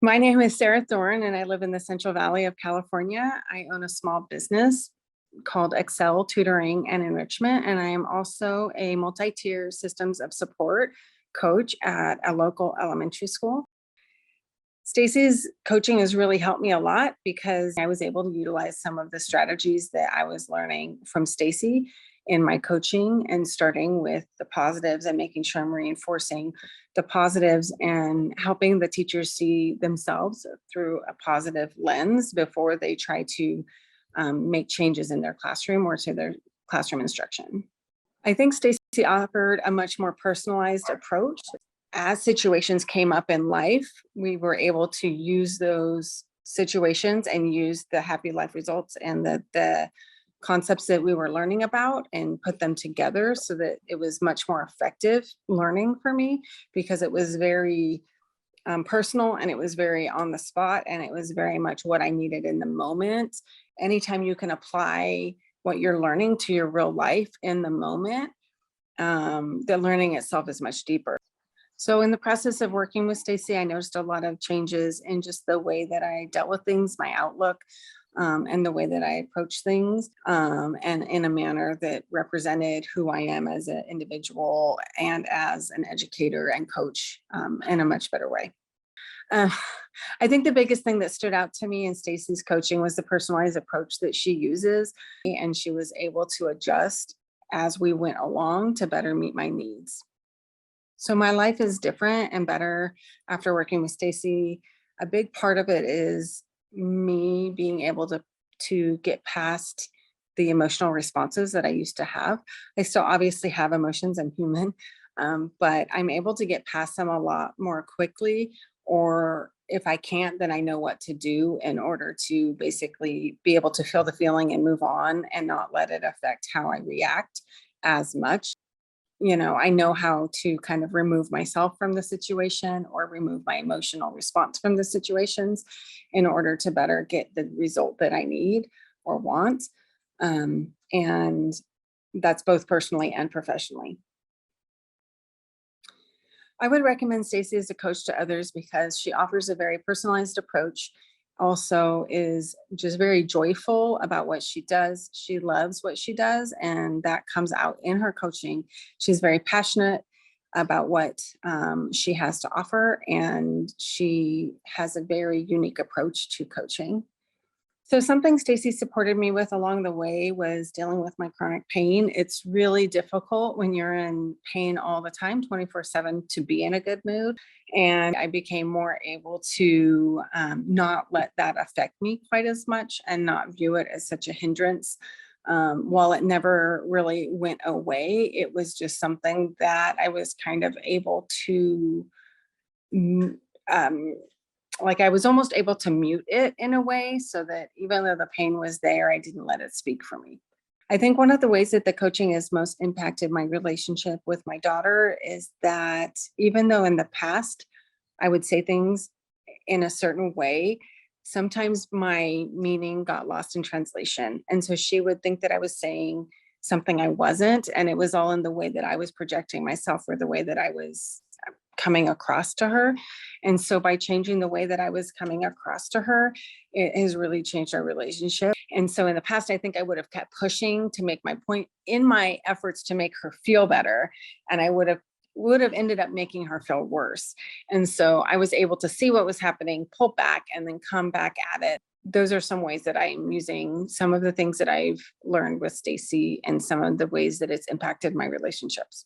My name is Sarah Thorne, and I live in the Central Valley of California. I own a small business called Excel Tutoring and Enrichment, and I am also a multi-tier systems of support coach at a local elementary school. Stacy's coaching has really helped me a lot because I was able to utilize some of the strategies that I was learning from Stacy in my coaching, and starting with the positives and making sure I'm reinforcing the positives and helping the teachers see themselves through a positive lens before they try to make changes in their classroom or to their classroom instruction. I think Stacy offered a much more personalized approach. As situations came up in life, we were able to use those situations and use the happy life results and the concepts that we were learning about and put them together so that it was much more effective learning for me, because it was very personal, and it was very on the spot, and it was very much what I needed in the moment. Anytime you can apply what you're learning to your real life in the moment, the learning itself is much deeper. So in the process of working with Stacy, I noticed a lot of changes in just the way that I dealt with things, my outlook, and the way that I approach things, and in a manner that represented who I am as an individual and as an educator and coach, in a much better way. Uh, I think the biggest thing that stood out to me in Stacy's coaching was the personalized approach that she uses, and she was able to adjust as we went along to better meet my needs. So my life is different and better after working with Stacy. A big part of it is me being able to get past the emotional responses that I used to have. I still obviously have emotions, I'm human, but I'm able to get past them a lot more quickly. Or if I can't, then I know what to do in order to basically be able to feel the feeling and move on and not let it affect how I react as much. I know how to kind of remove myself from the situation or remove my emotional response from the situations in order to better get the result that I need or want. And that's both personally and professionally. I would recommend Stacy as a coach to others because she offers a very personalized approach. Also is just very joyful about what she does. She loves what she does, and that comes out in her coaching. She's very passionate about what she has to offer, and she has a very unique approach to coaching. So something Stacy supported me with along the way was dealing with my chronic pain. It's really difficult when you're in pain all the time, 24/7, to be in a good mood. And I became more able to not let that affect me quite as much and not view it as such a hindrance. While it never really went away, it was just something that I was kind of able to mm, um, like I was almost able to mute it in a way so that even though the pain was there, I didn't let it speak for me. I think one of the ways that the coaching has most impacted my relationship with my daughter is that even though in the past I would say things in a certain way, sometimes my meaning got lost in translation. And so she would think that I was saying something I wasn't. And it was all in the way that I was projecting myself or the way that I was coming across to her. And so by changing the way that I was coming across to her, it has really changed our relationship. And so in the past, I think I would have kept pushing to make my point in my efforts to make her feel better. And I would have ended up making her feel worse. And so I was able to see what was happening, pull back, and then come back at it. Those are some ways that I'm using some of the things that I've learned with Stacy and some of the ways that it's impacted my relationships.